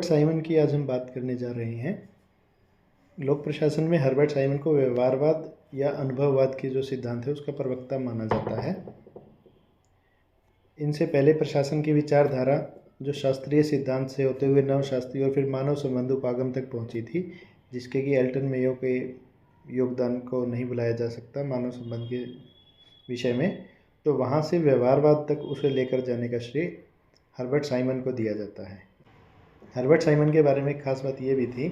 Simon की आज हम बात करने जा रहे हैं। लोक प्रशासन में हर्बर्ट साइमन को व्यवहारवाद या अनुभववाद की जो सिद्धांत है उसका प्रवक्ता माना जाता है। इनसे पहले प्रशासन की विचारधारा जो शास्त्रीय सिद्धांत से होते हुए नवशास्त्रीय और फिर मानव संबंध उपागम तक पहुंची थी, जिसके कि एल्टन मेयो के योगदान को नहीं भुलाया जा सकता मानव संबंध के विषय में। तो वहाँ से व्यवहारवाद तक उसे लेकर जाने का श्रेय हर्बर्ट साइमन को दिया जाता है। हर्बर्ट साइमन के बारे में एक खास बात ये भी थी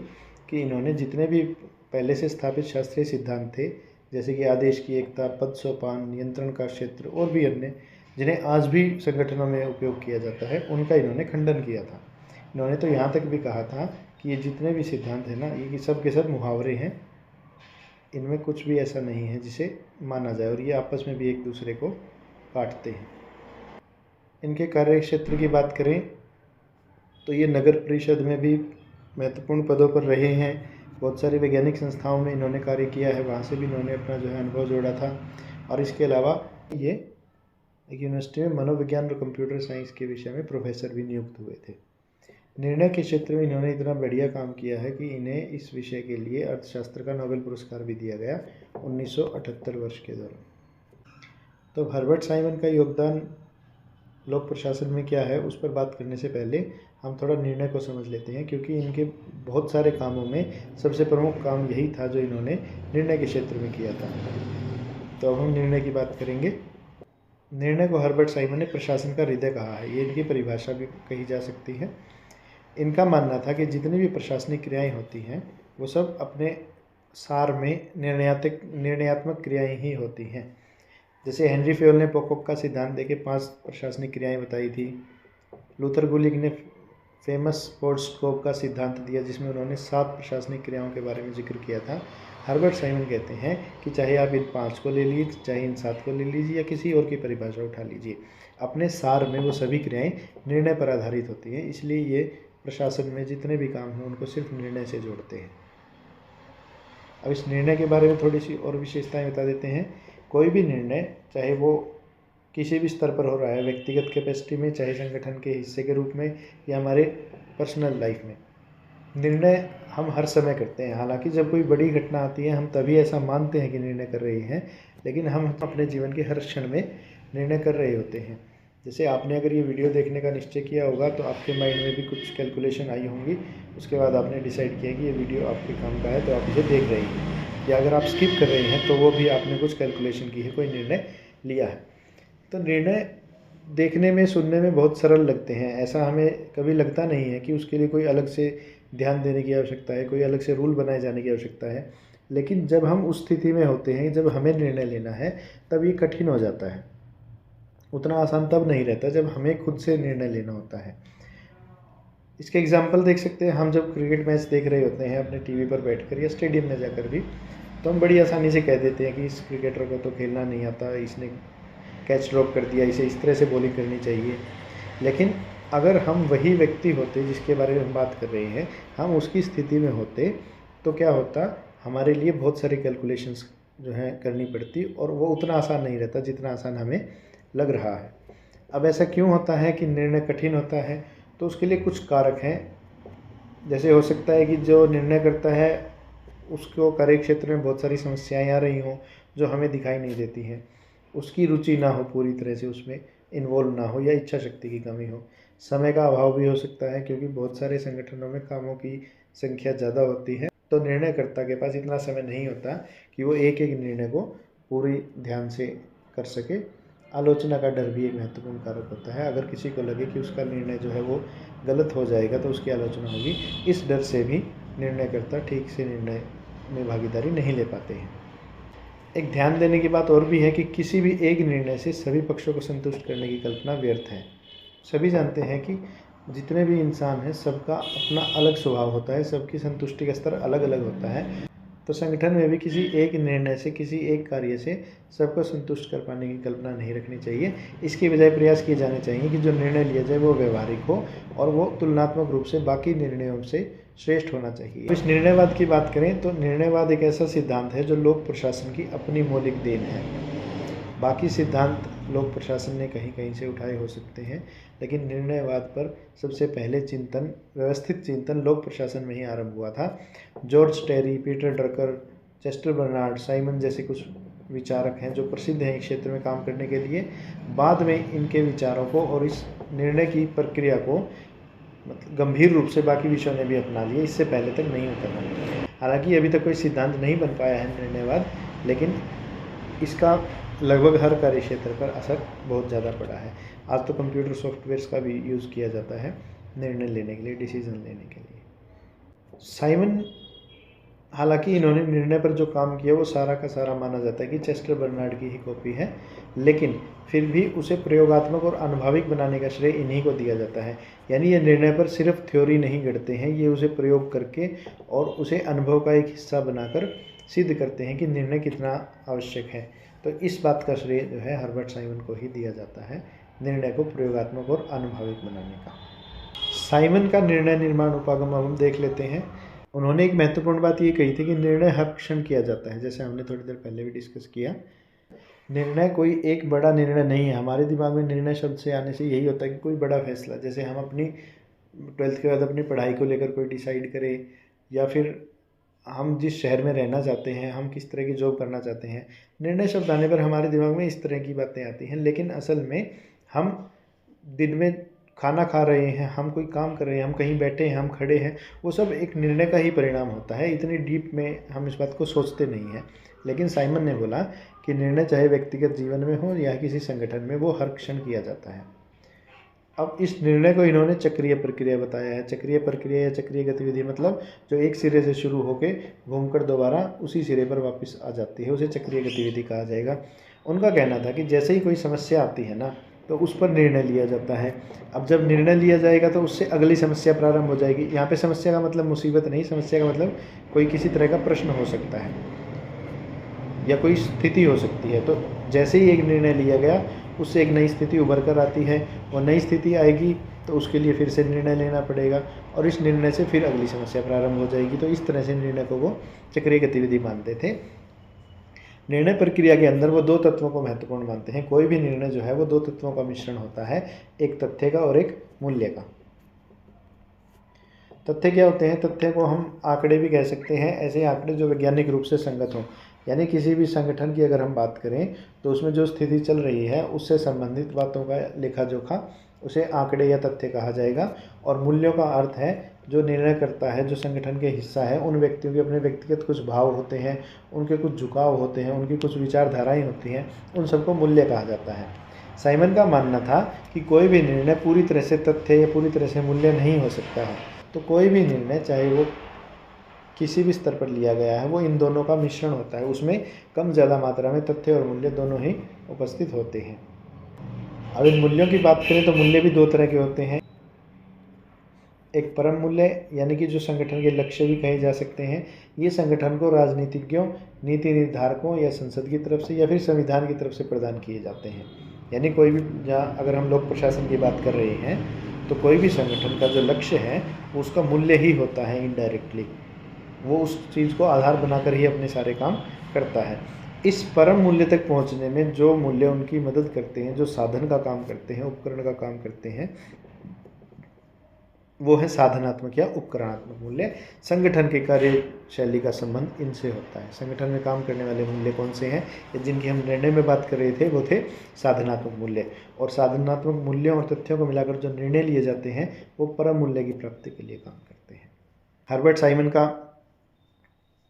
कि इन्होंने जितने भी पहले से स्थापित शास्त्रीय सिद्धांत थे, जैसे कि आदेश की एकता, पद सोपान, नियंत्रण का क्षेत्र और भी अन्य जिन्हें आज भी संगठनों में उपयोग किया जाता है, उनका इन्होंने खंडन किया था। इन्होंने तो यहाँ तक भी कहा था कि ये जितने भी सिद्धांत हैं ना, ये सब के सब मुहावरे हैं, इनमें कुछ भी ऐसा नहीं है जिसे माना जाए, और ये आपस में भी एक दूसरे को काटते हैं। इनके कार्य क्षेत्र की बात करें तो ये नगर परिषद में भी महत्वपूर्ण पदों पर रहे हैं। बहुत सारी वैज्ञानिक संस्थाओं में इन्होंने कार्य किया है, वहाँ से भी इन्होंने अपना जो है अनुभव जोड़ा था। और इसके अलावा ये एक यूनिवर्सिटी में मनोविज्ञान और कंप्यूटर साइंस के विषय में प्रोफेसर भी नियुक्त हुए थे। निर्णय के क्षेत्र में इन्होंने इतना बढ़िया काम किया है कि इन्हें इस विषय के लिए अर्थशास्त्र का नोबेल पुरस्कार भी दिया गया 1978 वर्ष के दौरान। तो हर्बर्ट साइमन का योगदान लोक प्रशासन में क्या है उस पर बात करने से पहले हम थोड़ा निर्णय को समझ लेते हैं, क्योंकि इनके बहुत सारे कामों में सबसे प्रमुख काम यही था जो इन्होंने निर्णय के क्षेत्र में किया था। तो अब हम निर्णय की बात करेंगे। निर्णय को हर्बर्ट साइमन ने प्रशासन का हृदय कहा है, ये इनकी परिभाषा भी कही जा सकती है। इनका मानना था कि जितनी भी प्रशासनिक क्रियाएँ होती हैं वो सब अपने सार में निर्णयात्मक क्रियाएँ ही होती हैं। जैसे हेनरी फेयल ने पोकोक का सिद्धांत देके 5 प्रशासनिक क्रियाएं बताई थी। लूथर गुलिक ने फेमस पोर्टस्कोप का सिद्धांत दिया जिसमें उन्होंने 7 प्रशासनिक क्रियाओं के बारे में जिक्र किया था। हर्बर्ट साइमन कहते हैं कि चाहे आप इन 5 को ले लीजिए, चाहे इन 7 को ले लीजिए या किसी और की परिभाषा उठा लीजिए, अपने सार में वो सभी क्रियाएँ निर्णय पर आधारित होती हैं। इसलिए ये प्रशासन में जितने भी काम हैं उनको सिर्फ निर्णय से जोड़ते हैं। अब इस निर्णय के बारे में थोड़ी सी और विशेषताएँ बता देते हैं। कोई भी निर्णय, चाहे वो किसी भी स्तर पर हो रहा है, व्यक्तिगत कैपेसिटी में, चाहे संगठन के हिस्से के रूप में या हमारे पर्सनल लाइफ में, निर्णय हम हर समय करते हैं। हालांकि जब कोई बड़ी घटना आती है हम तभी ऐसा मानते हैं कि निर्णय कर रहे हैं, लेकिन हम अपने जीवन के हर क्षण में निर्णय कर रहे होते हैं। जैसे आपने अगर ये वीडियो देखने का निश्चय किया होगा तो आपके माइंड में भी कुछ कैलकुलेशन आई होंगी, उसके बाद आपने डिसाइड किया कि ये वीडियो आपके काम का है तो आप इसे देख रहे हैं, या अगर आप स्किप कर रहे हैं तो वो भी आपने कुछ कैलकुलेशन की है, कोई निर्णय लिया है। तो निर्णय देखने में, सुनने में बहुत सरल लगते हैं, ऐसा हमें कभी लगता नहीं है कि उसके लिए कोई अलग से ध्यान देने की आवश्यकता है, कोई अलग से रूल बनाए जाने की आवश्यकता है। लेकिन जब हम उस स्थिति में होते हैं, जब हमें निर्णय लेना है, तब ये कठिन हो जाता है। उतना आसान तब नहीं रहता जब हमें खुद से निर्णय लेना होता है। इसके एग्जाम्पल देख सकते हैं। हम जब क्रिकेट मैच देख रहे होते हैं अपने टीवी पर बैठकर या स्टेडियम में जाकर भी, तो हम बड़ी आसानी से कह देते हैं कि इस क्रिकेटर को तो खेलना नहीं आता, इसने कैच ड्रॉप कर दिया, इसे इस तरह से बॉलिंग करनी चाहिए। लेकिन अगर हम वही व्यक्ति होते जिसके बारे में हम बात कर रहे हैं, हम उसकी स्थिति में होते तो क्या होता, हमारे लिए बहुत सारी कैलकुलेशंस जो हैं करनी पड़ती, और वो उतना आसान नहीं रहता जितना आसान हमें लग रहा है। अब ऐसा क्यों होता है कि निर्णय कठिन होता है? तो उसके लिए कुछ कारक हैं। जैसे हो सकता है कि जो निर्णय करता है उसको कार्य क्षेत्र में बहुत सारी समस्याएं आ रही हों जो हमें दिखाई नहीं देती हैं, उसकी रुचि ना हो, पूरी तरह से उसमें इन्वॉल्व ना हो, या इच्छा शक्ति की कमी हो। समय का अभाव भी हो सकता है, क्योंकि बहुत सारे संगठनों में कामों की संख्या ज़्यादा होती है, तो निर्णयकर्ता के पास इतना समय नहीं होता कि वो एक एक निर्णय को पूरी ध्यान से कर सके। आलोचना का डर भी एक महत्वपूर्ण कारक होता है। अगर किसी को लगे कि उसका निर्णय जो है वो गलत हो जाएगा तो उसकी आलोचना होगी, इस डर से भी निर्णयकर्ता ठीक से निर्णय में भागीदारी नहीं ले पाते हैं। एक ध्यान देने की बात और भी है कि किसी भी एक निर्णय से सभी पक्षों को संतुष्ट करने की कल्पना व्यर्थ है। सभी जानते हैं कि जितने भी इंसान हैं सबका अपना अलग स्वभाव होता है, सबकी संतुष्टि का स्तर अलग अलग होता है। तो संगठन में भी किसी एक निर्णय से, किसी एक कार्य से सबको संतुष्ट कर पाने की कल्पना नहीं रखनी चाहिए। इसकी बजाय प्रयास किए जाने चाहिए कि जो निर्णय लिया जाए वो व्यवहारिक हो और वो तुलनात्मक रूप से बाकी निर्णयों से श्रेष्ठ होना चाहिए। इस निर्णयवाद की बात करें तो निर्णयवाद एक ऐसा सिद्धांत है जो लोक प्रशासन की अपनी मौलिक देन है। बाकी सिद्धांत लोक प्रशासन ने कहीं कहीं से उठाए हो सकते हैं, लेकिन निर्णयवाद पर सबसे पहले चिंतन, व्यवस्थित चिंतन लोक प्रशासन में ही आरंभ हुआ था। George Terry, Peter Drucker, Chester Barnard, Simon जैसे कुछ विचारक हैं जो प्रसिद्ध हैं इस क्षेत्र में काम करने के लिए। बाद में इनके विचारों को और इस निर्णय की प्रक्रिया को मतलब गंभीर रूप से बाकी विषयों ने भी अपना लिए, इससे पहले तक नहीं उतरना। हालांकि अभी तक कोई सिद्धांत नहीं बन पाया है निर्णयवाद, लेकिन इसका लगभग हर कार्य क्षेत्र पर असर बहुत ज़्यादा पड़ा है। आज तो कंप्यूटर सॉफ्टवेयर्स का भी यूज़ किया जाता है निर्णय लेने के लिए, डिसीजन लेने के लिए। साइमन, हालांकि इन्होंने निर्णय पर जो काम किया वो सारा का सारा माना जाता है कि चेस्टर बर्नार्ड की ही कॉपी है, लेकिन फिर भी उसे प्रयोगात्मक और अनुभविक बनाने का श्रेय इन्हीं को दिया जाता है। यानी ये निर्णय पर सिर्फ थ्योरी नहीं गढ़ते हैं, ये उसे प्रयोग करके और उसे अनुभव का एक हिस्सा बनाकर सिद्ध करते हैं कि निर्णय कितना आवश्यक है। तो इस बात का श्रेय जो है हर्बर्ट साइमन को ही दिया जाता है, निर्णय को प्रयोगात्मक और अनुभविक बनाने का। साइमन का निर्णय निर्माण उपागम अब हम देख लेते हैं। उन्होंने एक महत्वपूर्ण बात ये कही थी कि निर्णय हर क्षण किया जाता है, जैसे हमने थोड़ी देर पहले भी डिस्कस किया। निर्णय कोई एक बड़ा निर्णय नहीं है। हमारे दिमाग में निर्णय शब्द से आने से यही होता है कि कोई बड़ा फैसला, जैसे हम अपनी 12th के बाद अपनी पढ़ाई को लेकर कोई डिसाइड करें, या फिर हम जिस शहर में रहना चाहते हैं, हम किस तरह की जॉब करना चाहते हैं। निर्णय शब्द आने पर हमारे दिमाग में इस तरह की बातें आती हैं, लेकिन असल में हम दिन में खाना खा रहे हैं, हम कोई काम कर रहे हैं, हम कहीं बैठे हैं, हम खड़े हैं, वो सब एक निर्णय का ही परिणाम होता है। इतनी डीप में हम इस बात को सोचते नहीं हैं। लेकिन साइमन ने बोला कि निर्णय चाहे व्यक्तिगत जीवन में हो या किसी संगठन में, वो हर क्षण किया जाता है। अब इस निर्णय को इन्होंने चक्रीय प्रक्रिया बताया है। चक्रीय प्रक्रिया या चक्रीय गतिविधि मतलब जो एक सिरे से शुरू होकर घूमकर दोबारा उसी सिरे पर वापस आ जाती है, उसे चक्रीय गतिविधि कहा जाएगा। उनका कहना था कि जैसे ही कोई समस्या आती है ना, तो उस पर निर्णय लिया जाता है। अब जब निर्णय लिया जाएगा तो उससे अगली समस्या प्रारंभ हो जाएगी। यहाँ पे समस्या का मतलब मुसीबत नहीं, समस्या का मतलब कोई किसी तरह का प्रश्न हो सकता है या कोई स्थिति हो सकती है। तो जैसे ही एक निर्णय लिया गया, उससे एक नई स्थिति उभर कर आती है, और नई स्थिति आएगी तो उसके लिए फिर से निर्णय लेना पड़ेगा, और इस निर्णय से फिर अगली समस्या प्रारंभ हो जाएगी। तो इस तरह से निर्णय को वो चक्रीय गतिविधि मानते थे। निर्णय प्रक्रिया के अंदर वो दो तत्वों को महत्वपूर्ण मानते हैं। कोई भी निर्णय जो है वो दो तत्वों का मिश्रण होता है, एक तथ्य का और एक मूल्य का। तथ्य क्या होते हैं? तथ्य को हम आंकड़े भी कह सकते हैं, ऐसे आंकड़े जो वैज्ञानिक रूप से संगत हों। यानी किसी भी संगठन की अगर हम बात करें तो उसमें जो स्थिति चल रही है उससे संबंधित बातों का लेखा जोखा, उसे आंकड़े या तथ्य कहा जाएगा। और मूल्यों का अर्थ है जो निर्णय करता है, जो संगठन के हिस्सा है, उन व्यक्तियों के अपने व्यक्तिगत कुछ भाव होते हैं, उनके कुछ झुकाव होते हैं, उनकी कुछ विचारधाराएं होती हैं, उन सबको मूल्य कहा जाता है। साइमन का मानना था कि कोई भी निर्णय पूरी तरह से तथ्य या पूरी तरह से मूल्य नहीं हो सकता है। तो कोई भी निर्णय, चाहे वो किसी भी स्तर पर लिया गया है, वो इन दोनों का मिश्रण होता है। उसमें कम ज़्यादा मात्रा में तथ्य और मूल्य दोनों ही उपस्थित होते हैं। अब इन मूल्यों की बात करें तो मूल्य भी दो तरह के होते हैं। एक परम मूल्य, यानी कि जो संगठन के लक्ष्य भी कहे जा सकते हैं। ये संगठन को राजनीतिज्ञों, नीति निर्धारकों या संसद की तरफ से या फिर संविधान की तरफ से प्रदान किए जाते हैं। यानी कोई भी, जहाँ अगर हम लोक प्रशासन की बात कर रहे हैं तो कोई भी संगठन का जो लक्ष्य है वो उसका मूल्य ही होता है। इनडायरेक्टली वो उस चीज़ को आधार बनाकर ही अपने सारे काम करता है। इस परम मूल्य तक पहुंचने में जो मूल्य उनकी मदद करते हैं, जो साधन का काम करते हैं, उपकरण का काम करते हैं, वो है साधनात्मक या उपकरणात्मक मूल्य। संगठन के कार्यशैली का संबंध इनसे होता है। संगठन में काम करने वाले मूल्य कौन से हैं, जिनकी हम निर्णय में बात कर रहे थे, वो थे साधनात्मक मूल्य। और साधनात्मक मूल्यों और तथ्यों को मिलाकर जो निर्णय लिए जाते हैं वो परम मूल्य की प्राप्ति के लिए काम करते हैं। हर्बर्ट साइमन का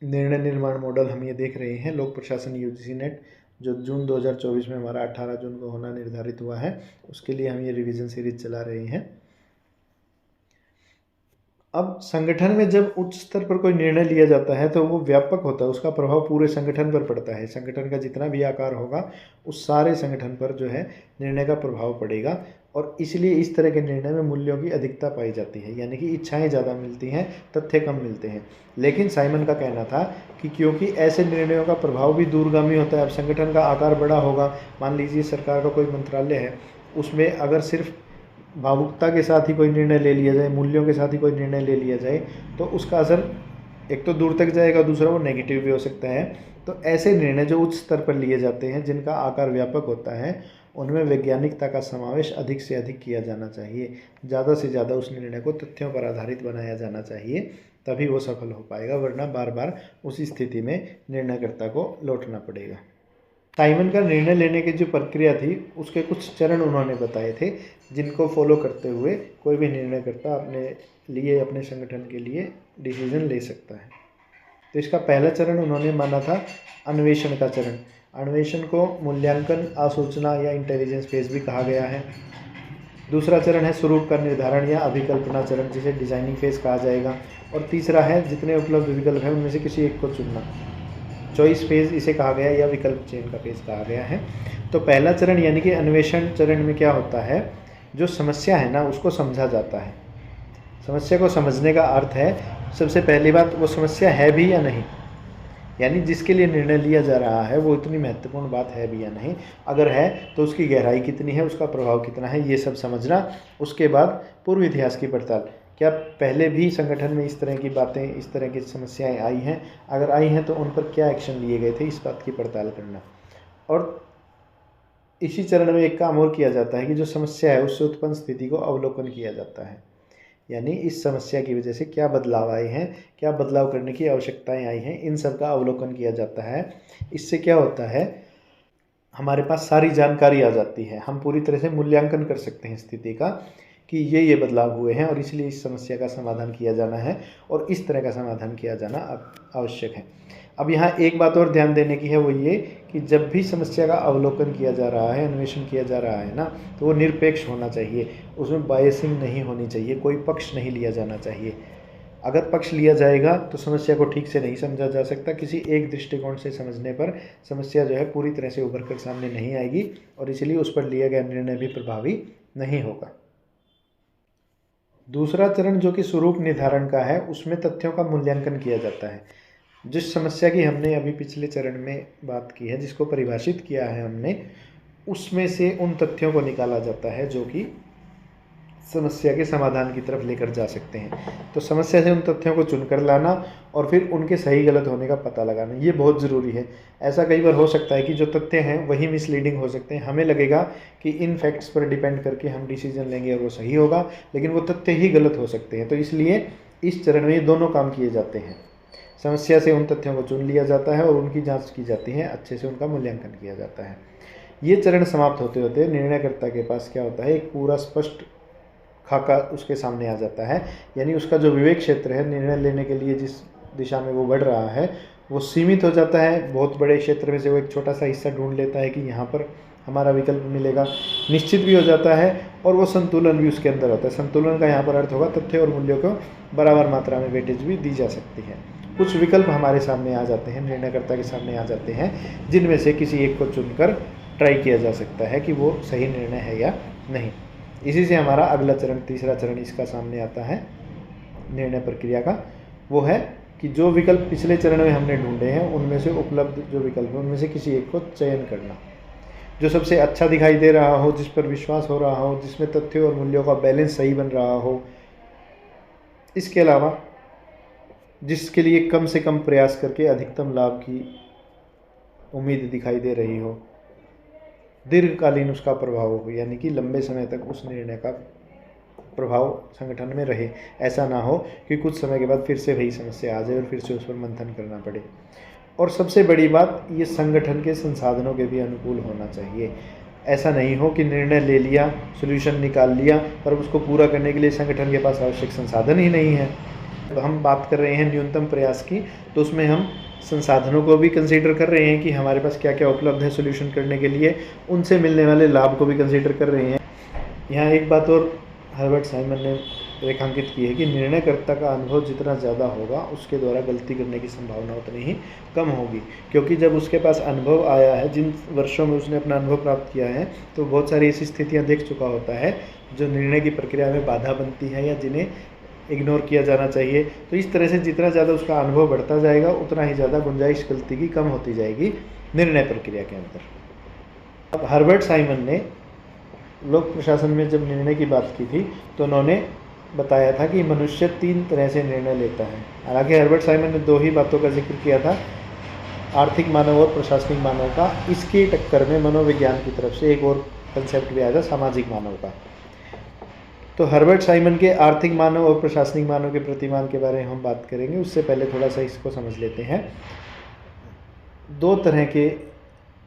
निर्णय निर्माण मॉडल हम ये देख रहे हैं, लोक प्रशासन यूजीसी नेट, जो जून 2024 में हमारा 18 जून को होना निर्धारित हुआ है, उसके लिए हम ये रिवीजन सीरीज चला रहे हैं। अब संगठन में जब उच्च स्तर पर कोई निर्णय लिया जाता है तो वो व्यापक होता है, उसका प्रभाव पूरे संगठन पर पड़ता है। संगठन का जितना भी आकार होगा उस सारे संगठन पर जो है निर्णय का प्रभाव पड़ेगा, और इसलिए इस तरह के निर्णय में मूल्यों की अधिकता पाई जाती है। यानी कि इच्छाएं ज़्यादा मिलती हैं, तथ्य कम मिलते हैं। लेकिन साइमन का कहना था कि क्योंकि ऐसे निर्णयों का प्रभाव भी दूरगामी होता है। अब संगठन का आकार बड़ा होगा, मान लीजिए सरकार का कोई मंत्रालय है, उसमें अगर सिर्फ भावुकता के साथ ही कोई निर्णय ले लिया जाए, मूल्यों के साथ ही कोई निर्णय ले लिया जाए, तो उसका असर एक तो दूर तक जाएगा, दूसरा वो नेगेटिव भी हो सकता है। तो ऐसे निर्णय जो उच्च स्तर पर लिए जाते हैं, जिनका आकार व्यापक होता है, उनमें वैज्ञानिकता का समावेश अधिक से अधिक किया जाना चाहिए। ज़्यादा से ज़्यादा उस निर्णय को तथ्यों पर आधारित बनाया जाना चाहिए, तभी वो सफल हो पाएगा, वरना बार बार उसी स्थिति में निर्णयकर्ता को लौटना पड़ेगा। साइमन का निर्णय लेने की जो प्रक्रिया थी उसके कुछ चरण उन्होंने बताए थे, जिनको फॉलो करते हुए कोई भी निर्णयकर्ता अपने लिए, अपने संगठन के लिए डिसीजन ले सकता है। तो इसका पहला चरण उन्होंने माना था अन्वेषण का चरण। अन्वेषण को मूल्यांकन, आसूचना या इंटेलिजेंस फेज भी कहा गया है। दूसरा चरण है स्वरूप का निर्धारण या अभिकल्पना चरण, जिसे डिजाइनिंग फेज कहा जाएगा। और तीसरा है जितने उपलब्ध विकल्प हैं उनमें से किसी एक को चुनना, चॉइस फेज इसे कहा गया या विकल्प चयन का फेज कहा गया है। तो पहला चरण यानी कि अन्वेषण चरण में क्या होता है, जो समस्या है ना उसको समझा जाता है। समस्या को समझने का अर्थ है सबसे पहली बात वो समस्या है भी या नहीं, यानी जिसके लिए निर्णय लिया जा रहा है वो इतनी महत्वपूर्ण बात है भी या नहीं, अगर है तो उसकी गहराई कितनी है, उसका प्रभाव कितना है, ये सब समझना। उसके बाद पूर्व इतिहास की पड़ताल, क्या पहले भी संगठन में इस तरह की बातें, इस तरह की समस्याएं आई हैं, अगर आई हैं तो उन पर क्या एक्शन लिए गए थे, इस बात की पड़ताल करना। और इसी चरण में एक काम और किया जाता है कि जो समस्या है उससे उत्पन्न स्थिति को अवलोकन किया जाता है, यानी इस समस्या की वजह से क्या बदलाव आए हैं, क्या बदलाव करने की आवश्यकताएं आई हैं, इन सब का अवलोकन किया जाता है। इससे क्या होता है, हमारे पास सारी जानकारी आ जाती है, हम पूरी तरह से मूल्यांकन कर सकते हैं स्थिति का कि ये बदलाव हुए हैं और इसलिए इस समस्या का समाधान किया जाना है और इस तरह का समाधान किया जाना आवश्यक है। अब यहाँ एक बात और ध्यान देने की है, वो ये कि जब भी समस्या का अवलोकन किया जा रहा है, अन्वेषण किया जा रहा है ना, तो वो निरपेक्ष होना चाहिए, उसमें बायसिंग नहीं होनी चाहिए, कोई पक्ष नहीं लिया जाना चाहिए। अगर पक्ष लिया जाएगा तो समस्या को ठीक से नहीं समझा जा सकता, किसी एक दृष्टिकोण से समझने पर समस्या जो है पूरी तरह से उभर कर सामने नहीं आएगी और इसलिए उस पर लिया गया निर्णय भी प्रभावी नहीं होगा। दूसरा चरण जो कि स्वरूप निर्धारण का है, उसमें तथ्यों का मूल्यांकन किया जाता है। जिस समस्या की हमने अभी पिछले चरण में बात की है, जिसको परिभाषित किया है हमने, उसमें से उन तथ्यों को निकाला जाता है जो कि समस्या के समाधान की तरफ लेकर जा सकते हैं। तो समस्या से उन तथ्यों को चुनकर लाना और फिर उनके सही गलत होने का पता लगाना, ये बहुत ज़रूरी है। ऐसा कई बार हो सकता है कि जो तथ्य हैं वही मिसलीडिंग हो सकते हैं, हमें लगेगा कि इन फैक्ट्स पर डिपेंड करके हम डिसीजन लेंगे और वो सही होगा, लेकिन वो तथ्य ही गलत हो सकते हैं। तो इसलिए इस चरण में ये दोनों काम किए जाते हैं, समस्या से उन तथ्यों को चुन लिया जाता है और उनकी जाँच की जाती है, अच्छे से उनका मूल्यांकन किया जाता है। ये चरण समाप्त होते होते निर्णयकर्ता के पास क्या होता है, एक पूरा स्पष्ट खाका उसके सामने आ जाता है, यानी उसका जो विवेक क्षेत्र है, निर्णय लेने के लिए जिस दिशा में वो बढ़ रहा है वो सीमित हो जाता है। बहुत बड़े क्षेत्र में से वो एक छोटा सा हिस्सा ढूंढ लेता है कि यहाँ पर हमारा विकल्प मिलेगा, निश्चित भी हो जाता है और वो संतुलन भी उसके अंदर होता है। संतुलन का यहाँ पर अर्थ होगा तथ्य और मूल्यों को बराबर मात्रा में वेटेज भी दी जा सकती है। कुछ विकल्प हमारे सामने आ जाते हैं, निर्णयकर्ता के सामने आ जाते हैं, जिनमें से किसी एक को चुनकर ट्राई किया जा सकता है कि वो सही निर्णय है या नहीं। इसी से हमारा अगला चरण, तीसरा चरण इसका सामने आता है निर्णय प्रक्रिया का, वो है कि जो विकल्प पिछले चरण में हमने ढूंढे हैं उनमें से उपलब्ध जो विकल्प हैं उनमें से किसी एक को चयन करना, जो सबसे अच्छा दिखाई दे रहा हो, जिस पर विश्वास हो रहा हो, जिसमें तथ्यों और मूल्यों का बैलेंस सही बन रहा हो, इसके अलावा जिसके लिए कम से कम प्रयास करके अधिकतम लाभ की उम्मीद दिखाई दे रही हो, दीर्घकालीन उसका प्रभाव हो, यानी कि लंबे समय तक उस निर्णय का प्रभाव संगठन में रहे। ऐसा ना हो कि कुछ समय के बाद फिर से वही समस्या आ जाए और फिर से उस पर मंथन करना पड़े। और सबसे बड़ी बात, ये संगठन के संसाधनों के भी अनुकूल होना चाहिए। ऐसा नहीं हो कि निर्णय ले लिया, सोल्यूशन निकाल लिया, पर उसको पूरा करने के लिए संगठन के पास आवश्यक संसाधन ही नहीं है। तो हम बात कर रहे हैं न्यूनतम प्रयास की, तो उसमें हम संसाधनों को भी कंसीडर कर रहे हैं कि हमारे पास क्या क्या उपलब्ध है सोल्यूशन करने के लिए, उनसे मिलने वाले लाभ को भी कंसीडर कर रहे हैं। यहाँ एक बात और हर्बर्ट साइमन ने रेखांकित की है कि निर्णयकर्ता का अनुभव जितना ज़्यादा होगा उसके द्वारा गलती करने की संभावना उतनी ही कम होगी, क्योंकि जब उसके पास अनुभव आया है, जिन वर्षों में उसने अपना अनुभव प्राप्त किया है, तो बहुत सारी ऐसी स्थितियाँ देख चुका होता है जो निर्णय की प्रक्रिया में बाधा बनती है या जिन्हें इग्नोर किया जाना चाहिए। तो इस तरह से जितना ज़्यादा उसका अनुभव बढ़ता जाएगा उतना ही ज़्यादा गुंजाइश गलती की कम होती जाएगी निर्णय प्रक्रिया के अंदर। अब हर्बर्ट साइमन ने लोक प्रशासन में जब निर्णय की बात की थी तो उन्होंने बताया था कि मनुष्य 3 तरह से निर्णय लेता है। हालांकि हर्बर्ट साइमन ने 2 ही बातों का जिक्र किया था, आर्थिक मानव और प्रशासनिक मानव का। इसकी टक्कर में मनोविज्ञान की तरफ से एक और कंसेप्ट भी आएगा सामाजिक मानव का। तो हर्बर्ट साइमन के आर्थिक मानव और प्रशासनिक मानव के प्रतिमान के बारे में हम बात करेंगे। उससे पहले थोड़ा सा इसको समझ लेते हैं। दो तरह के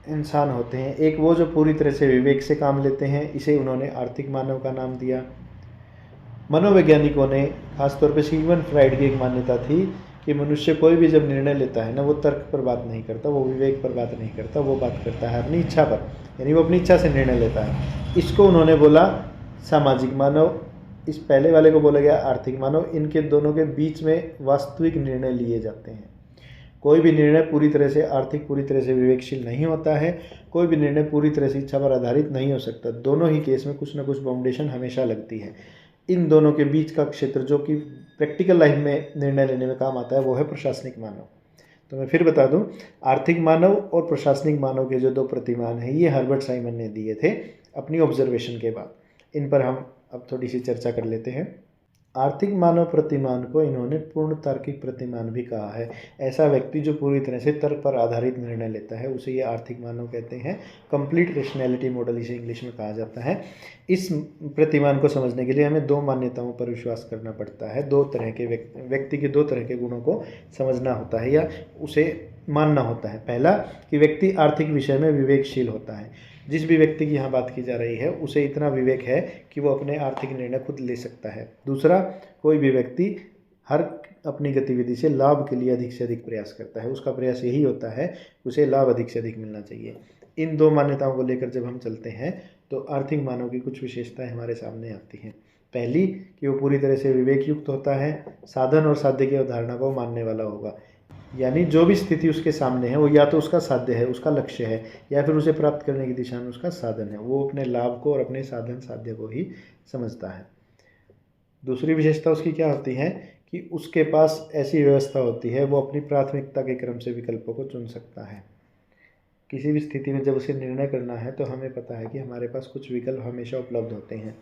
इंसान होते हैं, एक वो जो पूरी तरह से विवेक से काम लेते हैं, इसे उन्होंने आर्थिक मानव का नाम दिया। मनोवैज्ञानिकों ने, खासतौर पे सिगमंड फ्राइड की एक मान्यता थी कि मनुष्य कोई भी जब निर्णय लेता है ना, वो तर्क पर बात नहीं करता, वो विवेक पर बात नहीं करता, वो बात करता है अपनी इच्छा पर, यानी वो अपनी इच्छा से निर्णय लेता है। इसको उन्होंने बोला सामाजिक मानव, इस पहले वाले को बोला गया आर्थिक मानव। इनके दोनों के बीच में वास्तविक निर्णय लिए जाते हैं। कोई भी निर्णय पूरी तरह से आर्थिक, पूरी तरह से विवेकशील नहीं होता है। कोई भी निर्णय पूरी तरह से इच्छा पर आधारित नहीं हो सकता। दोनों ही केस में कुछ ना कुछ बाउंडेशन हमेशा लगती है। इन दोनों के बीच का क्षेत्र जो कि प्रैक्टिकल लाइफ में निर्णय लेने में काम आता है, वो है प्रशासनिक मानव। तो मैं फिर बता दूं, आर्थिक मानव और प्रशासनिक मानव के जो दो प्रतिमान हैं, ये हर्बर्ट साइमन ने दिए थे अपनी ऑब्जर्वेशन के बाद। इन पर हम अब थोड़ी सी चर्चा कर लेते हैं। आर्थिक मानव प्रतिमान को इन्होंने पूर्ण तार्किक प्रतिमान भी कहा है। ऐसा व्यक्ति जो पूरी तरह से तर्क पर आधारित निर्णय लेता है, उसे ये आर्थिक मानव कहते हैं। कंप्लीट रेशनैलिटी मॉडल इसे इंग्लिश में कहा जाता है। इस प्रतिमान को समझने के लिए हमें दो मान्यताओं पर विश्वास करना पड़ता है। दो तरह के व्यक्ति के दो तरह के गुणों को समझना होता है या उसे मानना होता है। पहला, कि व्यक्ति आर्थिक विषय में विवेकशील होता है। जिस भी व्यक्ति की यहाँ बात की जा रही है, उसे इतना विवेक है कि वो अपने आर्थिक निर्णय खुद ले सकता है। दूसरा, कोई भी व्यक्ति हर अपनी गतिविधि से लाभ के लिए अधिक से अधिक प्रयास करता है। उसका प्रयास यही होता है, उसे लाभ अधिक से अधिक मिलना चाहिए। इन दो मान्यताओं को लेकर जब हम चलते हैं, तो आर्थिक मानव की कुछ विशेषताएं हमारे सामने आती हैं। पहली, कि वो पूरी तरह से विवेक युक्त होता है। साधन और साध्य की अवधारणा को मानने वाला होगा, यानी जो भी स्थिति उसके सामने है, वो या तो उसका साध्य है, उसका लक्ष्य है, या फिर उसे प्राप्त करने की दिशा में उसका साधन है। वो अपने लाभ को और अपने साधन साध्य को ही समझता है। दूसरी विशेषता उसकी क्या होती है कि उसके पास ऐसी व्यवस्था होती है, वो अपनी प्राथमिकता के क्रम से विकल्पों को चुन सकता है। किसी भी स्थिति में जब उसे निर्णय करना है, तो हमें पता है कि हमारे पास कुछ विकल्प हमेशा उपलब्ध होते हैं।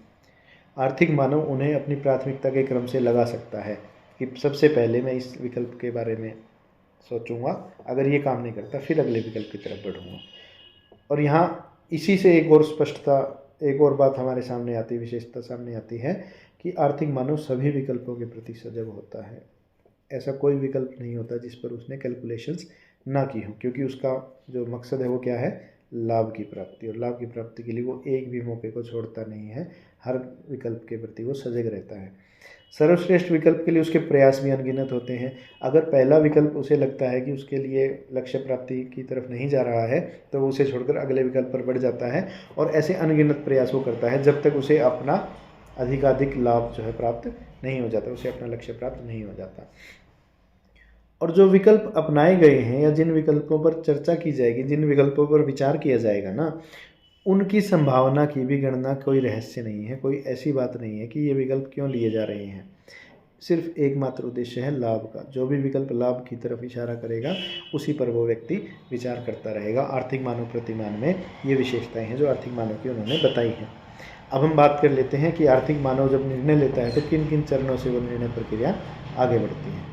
आर्थिक मानव उन्हें अपनी प्राथमिकता के क्रम से लगा सकता है कि सबसे पहले मैं इस विकल्प के बारे में सोचूंगा, अगर ये काम नहीं करता फिर अगले विकल्प की तरफ बढ़ूंगा। और यहाँ इसी से एक और स्पष्टता, एक और बात हमारे सामने आती, विशेषता सामने आती है कि आर्थिक मानव सभी विकल्पों के प्रति सजग होता है। ऐसा कोई विकल्प नहीं होता जिस पर उसने कैलकुलेशंस ना की हो, क्योंकि उसका जो मकसद है वो क्या है, लाभ की प्राप्ति। और लाभ की प्राप्ति के लिए वो एक भी मौके को छोड़ता नहीं है, हर विकल्प के प्रति वो सजग रहता है। सर्वश्रेष्ठ विकल्प के लिए उसके प्रयास भी अनगिनत होते हैं। अगर पहला विकल्प उसे लगता है कि उसके लिए लक्ष्य प्राप्ति की तरफ नहीं जा रहा है, तो वो उसे छोड़कर अगले विकल्प पर बढ़ जाता है, और ऐसे अनगिनत प्रयास वो करता है जब तक उसे अपना अधिकाधिक लाभ जो है प्राप्त नहीं हो जाता, उसे अपना लक्ष्य प्राप्त नहीं हो जाता। और जो विकल्प अपनाए गए हैं या जिन विकल्पों पर चर्चा की जाएगी, जिन विकल्पों पर विचार किया जाएगा ना, उनकी संभावना की भी गणना कोई रहस्य नहीं है। कोई ऐसी बात नहीं है कि ये विकल्प क्यों लिए जा रहे हैं। सिर्फ एकमात्र उद्देश्य है लाभ का। जो भी विकल्प लाभ की तरफ इशारा करेगा, उसी पर वो व्यक्ति विचार करता रहेगा। आर्थिक मानव प्रतिमान में ये विशेषताएं हैं जो आर्थिक मानव की उन्होंने बताई हैं। अब हम बात कर लेते हैं कि आर्थिक मानव जब निर्णय लेता है, तो किन किन चरणों से वो निर्णय प्रक्रिया आगे बढ़ती है।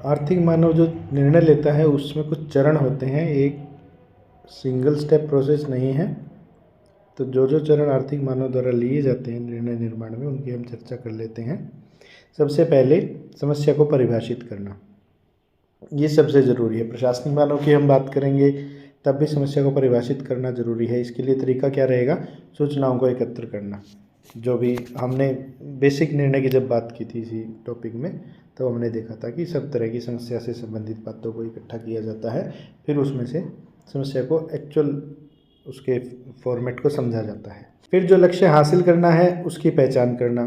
आर्थिक मानव जो निर्णय लेता है, उसमें कुछ चरण होते हैं, एक सिंगल स्टेप प्रोसेस नहीं है। तो जो जो चरण आर्थिक मानव द्वारा लिए जाते हैं निर्णय निर्माण में, उनकी हम चर्चा कर लेते हैं। सबसे पहले समस्या को परिभाषित करना, ये सबसे ज़रूरी है। प्रशासनिक मानव की हम बात करेंगे तब भी समस्या को परिभाषित करना ज़रूरी है। इसके लिए तरीका क्या रहेगा, सूचनाओं को एकत्र करना। जो भी हमने बेसिक निर्णय की जब बात की थी इसी टॉपिक में, तो हमने देखा था कि सब तरह की समस्या से संबंधित बातों को इकट्ठा किया जाता है, फिर उसमें से समस्या को एक्चुअल उसके फॉर्मेट को समझा जाता है। फिर जो लक्ष्य हासिल करना है उसकी पहचान करना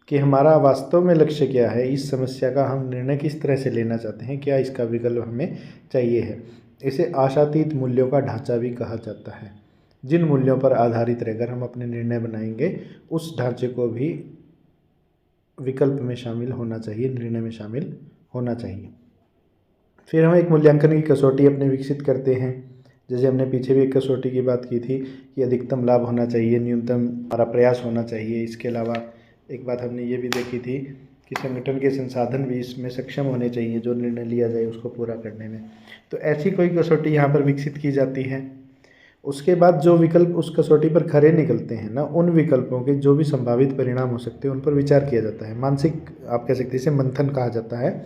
कि हमारा वास्तव में लक्ष्य क्या है, इस समस्या का हम निर्णय किस तरह से लेना चाहते हैं, क्या इसका विकल्प हमें चाहिए है। इसे आशातीत मूल्यों का ढांचा भी कहा जाता है। जिन मूल्यों पर आधारित रहकर हम अपने निर्णय बनाएंगे, उस ढांचे को भी विकल्प में शामिल होना चाहिए, निर्णय में शामिल होना चाहिए। फिर हम एक मूल्यांकन की कसौटी अपने विकसित करते हैं। जैसे हमने पीछे भी एक कसौटी की बात की थी कि अधिकतम लाभ होना चाहिए, न्यूनतम हमारा प्रयास होना चाहिए। इसके अलावा एक बात हमने ये भी देखी थी कि संगठन के संसाधन भी इसमें सक्षम होने चाहिए, जो निर्णय लिया जाए उसको पूरा करने में। तो ऐसी कोई कसौटी यहाँ पर विकसित की जाती है। उसके बाद जो विकल्प उस कसौटी पर खरे निकलते हैं ना, उन विकल्पों के जो भी संभावित परिणाम हो सकते हैं उन पर विचार किया जाता है। मानसिक आप कह सकते हैं, इसे मंथन कहा जाता है।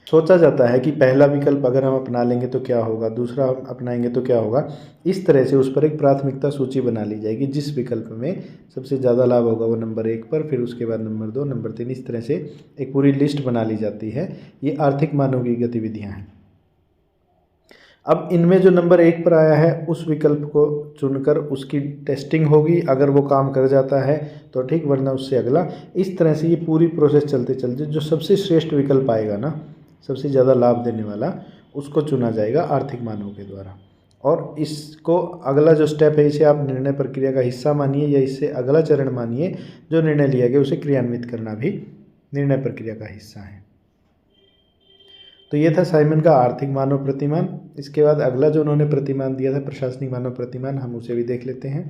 सोचा जाता है कि पहला विकल्प अगर हम अपना लेंगे तो क्या होगा, दूसरा हम अपनाएंगे तो क्या होगा। इस तरह से उस पर एक प्राथमिकता सूची बना ली जाएगी। जिस विकल्प में सबसे ज़्यादा लाभ होगा वो नंबर 1 पर, फिर उसके बाद नंबर 2, नंबर 3, इस तरह से एक पूरी लिस्ट बना ली जाती है। ये आर्थिक मानव की गतिविधियाँ हैं। अब इनमें जो नंबर 1 पर आया है उस विकल्प को चुनकर उसकी टेस्टिंग होगी। अगर वो काम कर जाता है तो ठीक, वरना उससे अगला। इस तरह से ये पूरी प्रोसेस चलते चलते जो सबसे श्रेष्ठ विकल्प आएगा ना, सबसे ज़्यादा लाभ देने वाला, उसको चुना जाएगा आर्थिक मानव के द्वारा। और इसको अगला जो स्टेप है, इसे आप निर्णय प्रक्रिया का हिस्सा मानिए या इससे अगला चरण मानिए। जो निर्णय लिया गया उसे क्रियान्वित करना भी निर्णय प्रक्रिया का हिस्सा है। तो ये था साइमन का आर्थिक मानव प्रतिमान। इसके बाद अगला जो उन्होंने प्रतिमान दिया था प्रशासनिक मानव प्रतिमान, हम उसे भी देख लेते हैं।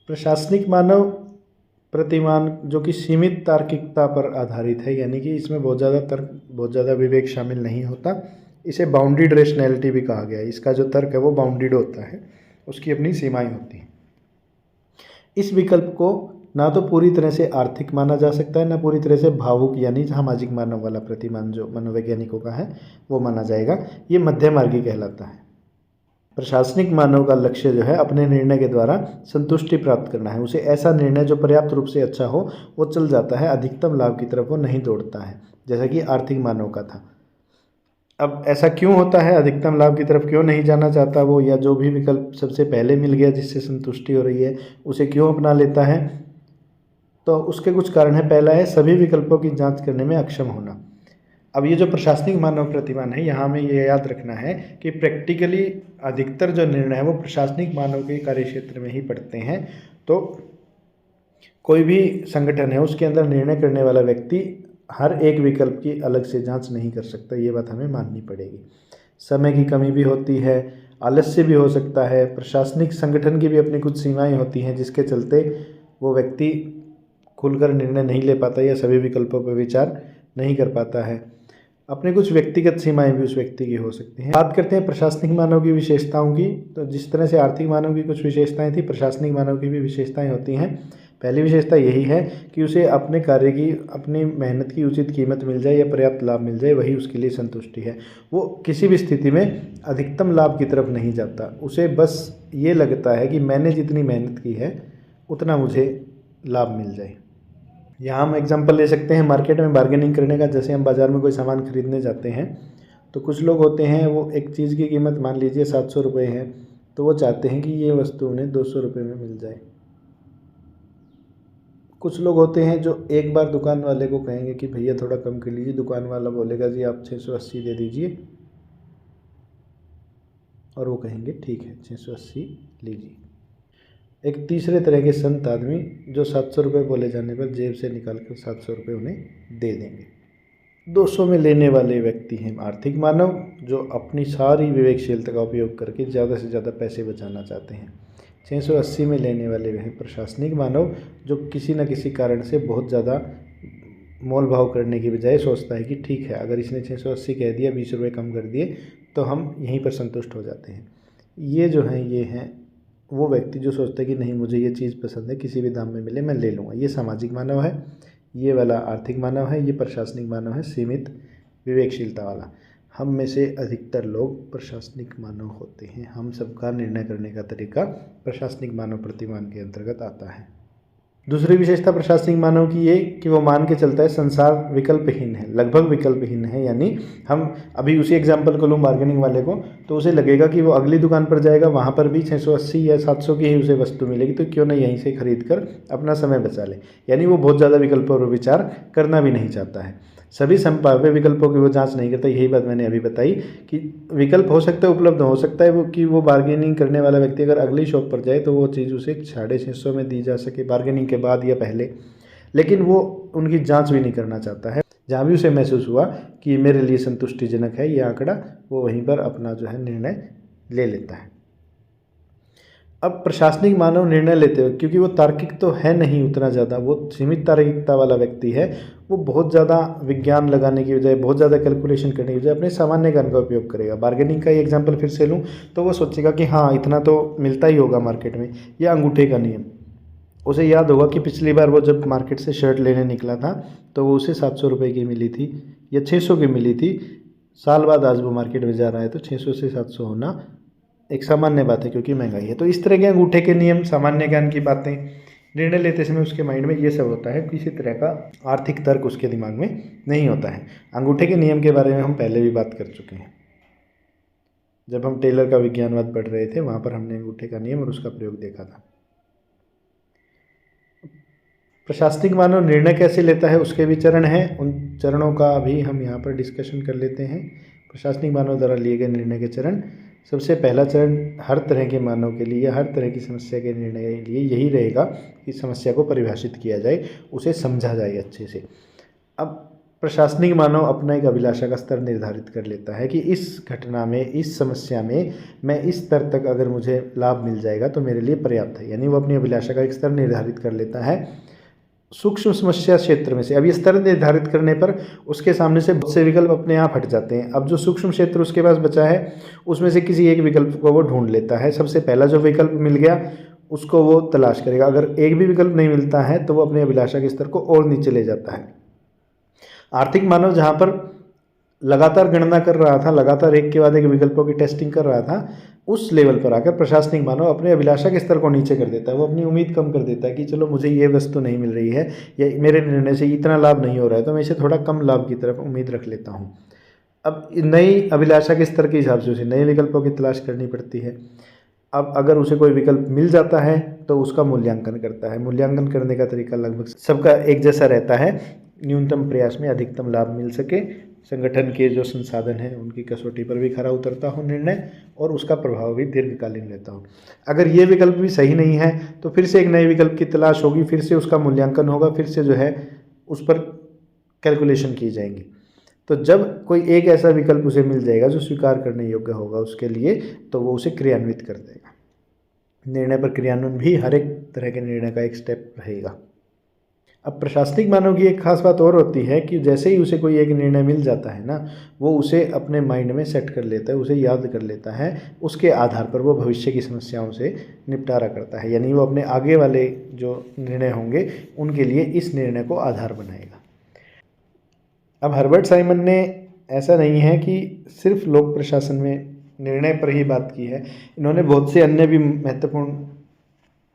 प्रशासनिक मानव प्रतिमान जो कि सीमित तार्किकता पर आधारित है, यानी कि इसमें बहुत ज़्यादा तर्क, बहुत ज़्यादा विवेक शामिल नहीं होता। इसे बाउंडेड रेशनैलिटी भी कहा गया है। इसका जो तर्क है वो बाउंडेड होता है, उसकी अपनी सीमाएं होती हैं। इस विकल्प को ना तो पूरी तरह से आर्थिक माना जा सकता है, ना पूरी तरह से भावुक यानी सामाजिक मानव वाला प्रतिमान जो मनोवैज्ञानिकों का है वो माना जाएगा। ये मध्य मार्गी कहलाता है। प्रशासनिक मानव का लक्ष्य जो है अपने निर्णय के द्वारा संतुष्टि प्राप्त करना है। उसे ऐसा निर्णय जो पर्याप्त रूप से अच्छा हो वो चल जाता है, अधिकतम लाभ की तरफ वो नहीं दौड़ता है, जैसा कि आर्थिक मानव का था। अब ऐसा क्यों होता है, अधिकतम लाभ की तरफ क्यों नहीं जाना चाहता वो, या जो भी विकल्प सबसे पहले मिल गया जिससे संतुष्टि हो रही है उसे क्यों अपना लेता है, तो उसके कुछ कारण है। पहला है सभी विकल्पों की जांच करने में अक्षम होना। अब ये जो प्रशासनिक मानव प्रतिमान है, यहाँ हमें ये याद रखना है कि प्रैक्टिकली अधिकतर जो निर्णय है वो प्रशासनिक मानव के कार्यक्षेत्र में ही पड़ते हैं। तो कोई भी संगठन है उसके अंदर निर्णय करने वाला व्यक्ति हर एक विकल्प की अलग से जांच नहीं कर सकता, ये बात हमें माननी पड़ेगी। समय की कमी भी होती है, आलस्य भी हो सकता है, प्रशासनिक संगठन की भी अपनी कुछ सीमाएँ होती हैं जिसके चलते वो व्यक्ति खुलकर निर्णय नहीं ले पाता या सभी विकल्पों पर विचार नहीं कर पाता है। अपने कुछ व्यक्तिगत सीमाएं भी उस व्यक्ति की हो सकती हैं। बात करते हैं प्रशासनिक मानव की विशेषताओं की। तो जिस तरह से आर्थिक मानव की कुछ विशेषताएं थी, प्रशासनिक मानव की भी विशेषताएं होती हैं। पहली विशेषता यही है कि उसे अपने कार्य की, अपनी मेहनत की उचित कीमत मिल जाए या पर्याप्त लाभ मिल जाए, वही उसके लिए संतुष्टि है। वो किसी भी स्थिति में अधिकतम लाभ की तरफ नहीं जाता। उसे बस ये लगता है कि मैंने जितनी मेहनत की है उतना मुझे लाभ मिल जाए। यहाँ हम एग्जांपल ले सकते हैं मार्केट में बार्गेनिंग करने का। जैसे हम बाज़ार में कोई सामान खरीदने जाते हैं तो कुछ लोग होते हैं, वो एक चीज़ की कीमत मान लीजिए 700 रुपये है, तो वो चाहते हैं कि ये वस्तु उन्हें 200 रुपये में मिल जाए। कुछ लोग होते हैं जो एक बार दुकान वाले को कहेंगे कि भैया थोड़ा कम कर लीजिए, दुकान वाला बोलेगा जी आप 680 दे दीजिए, और वो कहेंगे ठीक है 680 लीजिए। एक तीसरे तरह के संत आदमी जो 700 रुपये बोले जाने पर जेब से निकाल कर 700 रुपये उन्हें दे देंगे। 200 में लेने वाले व्यक्ति हैं आर्थिक मानव, जो अपनी सारी विवेकशीलता का उपयोग करके ज़्यादा से ज़्यादा पैसे बचाना चाहते हैं। 680 में लेने वाले हैं प्रशासनिक मानव, जो किसी न किसी कारण से बहुत ज़्यादा मोल भाव करने की बजाय सोचता है कि ठीक है, अगर इसने 680 कह दिया, 20 रुपये कम कर दिए, तो हम यहीं पर संतुष्ट हो जाते हैं। ये जो हैं, ये हैं वो व्यक्ति जो सोचता है कि नहीं, मुझे ये चीज़ पसंद है, किसी भी दाम में मिले मैं ले लूँगा। ये सामाजिक मानव है। ये वाला आर्थिक मानव है। ये प्रशासनिक मानव है, सीमित विवेकशीलता वाला। हम में से अधिकतर लोग प्रशासनिक मानव होते हैं। हम सबका निर्णय करने का तरीका प्रशासनिक मानव प्रतिमान के अंतर्गत आता है। दूसरी विशेषता प्रशासनिक मानव की ये कि वो मान के चलता है संसार विकल्पहीन है, लगभग विकल्पहीन है। यानी हम अभी उसी एग्जांपल को लूँ बार्गेनिंग वाले को, तो उसे लगेगा कि वो अगली दुकान पर जाएगा, वहाँ पर भी 680 या 700 की ही उसे वस्तु मिलेगी, तो क्यों ना यहीं से खरीद कर अपना समय बचा ले। यानी वो बहुत ज़्यादा विकल्पों पर विचार करना भी नहीं चाहता है। सभी संभाव्य विकल्पों की वो जांच नहीं करता। यही बात मैंने अभी बताई कि विकल्प हो सकता है, उपलब्ध हो सकता है वो, कि वो बार्गेनिंग करने वाला व्यक्ति अगर अगली शॉप पर जाए तो वो चीज़ उसे 650 में दी जा सके बार्गेनिंग के बाद या पहले, लेकिन वो उनकी जांच भी नहीं करना चाहता है। जहाँ भी उसे महसूस हुआ कि मेरे लिए संतुष्टिजनक है ये आंकड़ा, वो वहीं पर अपना जो है निर्णय ले लेता है। अब प्रशासनिक मानव निर्णय लेते हुए, क्योंकि वो तार्किक तो है नहीं उतना ज़्यादा, वो सीमित तार्किकता वाला व्यक्ति है, वो बहुत ज़्यादा विज्ञान लगाने की बजाय, बहुत ज़्यादा कैलकुलेशन करने की बजाय अपने सामान्य ज्ञान का उपयोग करेगा। बार्गेनिंग का ही एग्जांपल फिर से लूँ तो वो सोचेगा कि हाँ इतना तो मिलता ही होगा मार्केट में, या अंगूठे का नियम। उसे याद होगा कि पिछली बार वो जब मार्केट से शर्ट लेने निकला था तो वो उसे 700 रुपये की मिली थी या 600 की मिली थी। साल बाद आज वो मार्केट में जा रहा है तो 600 से 700 होना एक सामान्य बात है, क्योंकि महंगाई है। तो इस तरह के अंगूठे के नियम, सामान्य ज्ञान की बातें, निर्णय लेते समय उसके माइंड में ये सब होता है, किसी तरह का आर्थिक तर्क उसके दिमाग में नहीं होता है। अंगूठे के नियम के बारे में हम पहले भी बात कर चुके हैं, जब हम टेलर का विज्ञानवाद पढ़ रहे थे वहाँ पर हमने अंगूठे का नियम और उसका प्रयोग देखा था। प्रशासनिक मानव निर्णय कैसे लेता है उसके भी चरण हैं, उन चरणों का भी हम यहाँ पर डिस्कशन कर लेते हैं। प्रशासनिक मानव द्वारा लिए गए निर्णय के चरण। सबसे पहला चरण हर तरह के मानव के लिए, हर तरह की समस्या के निर्णय के लिए यही रहेगा कि समस्या को परिभाषित किया जाए, उसे समझा जाए अच्छे से। अब प्रशासनिक मानव अपना एक अभिलाषा का स्तर निर्धारित कर लेता है कि इस घटना में, इस समस्या में मैं इस स्तर तक अगर मुझे लाभ मिल जाएगा तो मेरे लिए पर्याप्त है। यानी वो अपनी अभिलाषा का एक स्तर निर्धारित कर लेता है सूक्ष्म समस्या क्षेत्र में से। अब ये स्तर निर्धारित करने पर उसके सामने से बहुत से विकल्प अपने आप हट जाते हैं। अब जो सूक्ष्म क्षेत्र उसके पास बचा है उसमें से किसी एक विकल्प को वो ढूंढ लेता है। सबसे पहला जो विकल्प मिल गया उसको वो तलाश करेगा। अगर एक भी विकल्प नहीं मिलता है तो वो अपने अभिलाषा के स्तर को और नीचे ले जाता है। आर्थिक मानव जहाँ पर लगातार गणना कर रहा था, लगातार एक के बाद एक विकल्पों की टेस्टिंग कर रहा था, उस लेवल पर आकर प्रशासनिक मानव अपने अभिलाषा के स्तर को नीचे कर देता है। वो अपनी उम्मीद कम कर देता है कि चलो मुझे ये वस्तु नहीं मिल रही है या मेरे निर्णय से इतना लाभ नहीं हो रहा है तो मैं इसे थोड़ा कम लाभ की तरफ उम्मीद रख लेता हूँ। अब नई अभिलाषा के स्तर के हिसाब से उसे नए विकल्पों की तलाश करनी पड़ती है। अब अगर उसे कोई विकल्प मिल जाता है तो उसका मूल्यांकन करता है। मूल्यांकन करने का तरीका लगभग सबका एक जैसा रहता है, न्यूनतम प्रयास में अधिकतम लाभ मिल सके, संगठन के जो संसाधन हैं उनकी कसौटी पर भी खरा उतरता हो निर्णय, और उसका प्रभाव भी दीर्घकालीन रहता हो। अगर ये विकल्प भी सही नहीं है तो फिर से एक नए विकल्प की तलाश होगी, फिर से उसका मूल्यांकन होगा, फिर से जो है उस पर कैलकुलेशन की जाएंगी। तो जब कोई एक ऐसा विकल्प उसे मिल जाएगा जो स्वीकार करने योग्य होगा उसके लिए, तो वो उसे क्रियान्वित कर देगा। निर्णय पर क्रियान्वयन भी हर एक तरह के निर्णय का एक स्टेप रहेगा। अब प्रशासनिक मानव की एक खास बात और होती है कि जैसे ही उसे कोई एक निर्णय मिल जाता है ना, वो उसे अपने माइंड में सेट कर लेता है, उसे याद कर लेता है। उसके आधार पर वो भविष्य की समस्याओं से निपटारा करता है। यानी वो अपने आगे वाले जो निर्णय होंगे उनके लिए इस निर्णय को आधार बनाएगा। अब हर्बर्ट साइमन ने ऐसा नहीं है कि सिर्फ लोक प्रशासन में निर्णय पर ही बात की है, इन्होंने बहुत से अन्य भी महत्वपूर्ण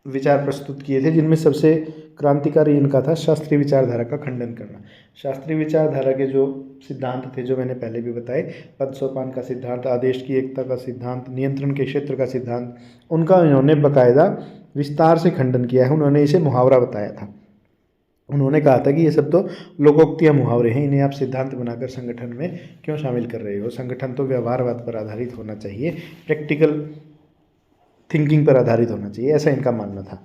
विचार प्रस्तुत किए थे, जिनमें सबसे क्रांतिकारी इनका था शास्त्रीय विचारधारा का खंडन करना। शास्त्रीय विचारधारा के जो सिद्धांत थे जो मैंने पहले भी बताए, पद सोपान का सिद्धांत, आदेश की एकता का सिद्धांत, नियंत्रण के क्षेत्र का सिद्धांत, उनका इन्होंने बाकायदा विस्तार से खंडन किया है। उन्होंने इसे मुहावरा बताया था। उन्होंने कहा था कि ये सब तो लोकोक्तियाँ मुहावरे हैं, इन्हें आप सिद्धांत बनाकर संगठन में क्यों शामिल कर रहे हो। संगठन तो व्यवहारवाद पर आधारित होना चाहिए, प्रैक्टिकल थिंकिंग पर आधारित होना चाहिए, ऐसा इनका मानना था।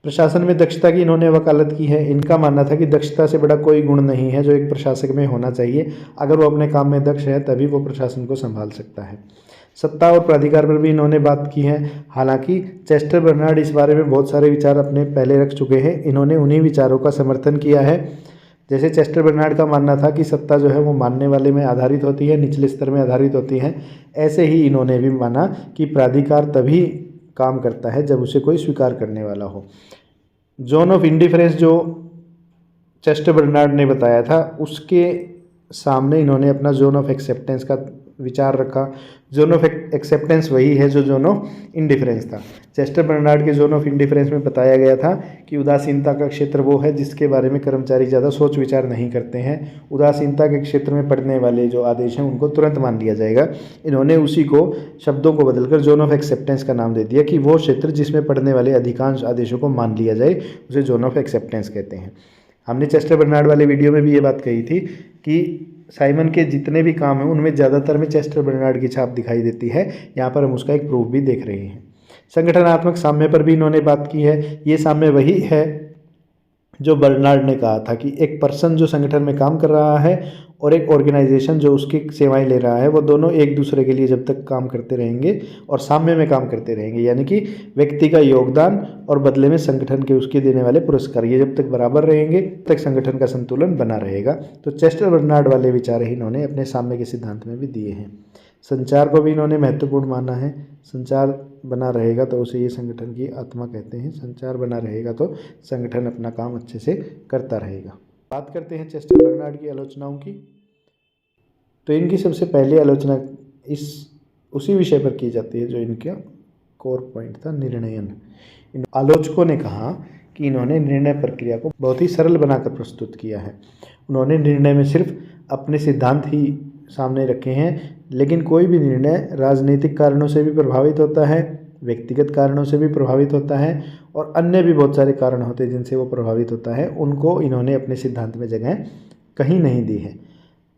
प्रशासन में दक्षता की इन्होंने वकालत की है। इनका मानना था कि दक्षता से बड़ा कोई गुण नहीं है जो एक प्रशासक में होना चाहिए। अगर वो अपने काम में दक्ष है तभी वो प्रशासन को संभाल सकता है। सत्ता और प्राधिकार पर भी इन्होंने बात की है। हालांकि चेस्टर बर्नार्ड इस बारे में बहुत सारे विचार अपने पहले रख चुके हैं। इन्होंने उन्हीं विचारों का समर्थन किया है। जैसे चेस्टर बर्नार्ड का मानना था कि सत्ता जो है वो मानने वाले में आधारित होती है, निचले स्तर में आधारित होती है, ऐसे ही इन्होंने भी माना कि प्राधिकार तभी काम करता है जब उसे कोई स्वीकार करने वाला हो। जोन ऑफ इंडिफरेंस जो चेस्टर बर्नार्ड ने बताया था, उसके सामने इन्होंने अपना जोन ऑफ एक्सेप्टेंस का विचार रखा। जोन ऑफ एक्सेप्टेंस वही है जो जोन ऑफ इंडिफरेंस था। चेस्टर बर्नार्ड के जोन ऑफ इंडिफरेंस में बताया गया था कि उदासीनता का क्षेत्र वो है जिसके बारे में कर्मचारी ज़्यादा सोच विचार नहीं करते हैं। उदासीनता के क्षेत्र में पड़ने वाले जो आदेश हैं उनको तुरंत मान लिया जाएगा। इन्होंने उसी को शब्दों को बदलकर जोन ऑफ एक्सेप्टेंस का नाम दे दिया कि वो क्षेत्र जिसमें पड़ने वाले अधिकांश आदेशों को मान लिया जाए उसे जोन ऑफ एक्सेप्टेंस कहते हैं। हमने चेस्टर बर्नार्ड वाले वीडियो में भी ये बात कही थी कि साइमन के जितने भी काम हैं उनमें ज़्यादातर में चेस्टर बर्नार्ड की छाप दिखाई देती है। यहाँ पर हम उसका एक प्रूफ भी देख रहे हैं। संगठनात्मक साम्य पर भी इन्होंने बात की है। ये साम्य वही है जो बर्नार्ड ने कहा था कि एक पर्सन जो संगठन में काम कर रहा है और एक ऑर्गेनाइजेशन जो उसकी सेवाएं ले रहा है, वो दोनों एक दूसरे के लिए जब तक काम करते रहेंगे और साम्य में काम करते रहेंगे, यानी कि व्यक्ति का योगदान और बदले में संगठन के उसके देने वाले पुरस्कार, ये जब तक बराबर रहेंगे तब तक संगठन का संतुलन बना रहेगा। तो चेस्टर बर्नार्ड वाले विचार ही इन्होंने अपने साम्य के सिद्धांत में भी दिए हैं। संचार को भी इन्होंने महत्वपूर्ण माना है। संचार बना रहेगा तो उसे ये संगठन की आत्मा कहते हैं। संचार बना रहेगा तो संगठन अपना काम अच्छे से करता रहेगा। बात करते हैं चेस्टर बर्नार्ड की आलोचनाओं की। तो इनकी सबसे पहली आलोचना उसी विषय पर की जाती है जो इनका कोर पॉइंट था, निर्णयन। इन आलोचकों ने कहा कि इन्होंने निर्णय प्रक्रिया को बहुत ही सरल बनाकर प्रस्तुत किया है। उन्होंने निर्णय में सिर्फ अपने सिद्धांत ही सामने रखे हैं, लेकिन कोई भी निर्णय राजनीतिक कारणों से भी प्रभावित होता है, व्यक्तिगत कारणों से भी प्रभावित होता है और अन्य भी बहुत सारे कारण होते हैं जिनसे वो प्रभावित होता है। उनको इन्होंने अपने सिद्धांत में जगह कहीं नहीं दी है।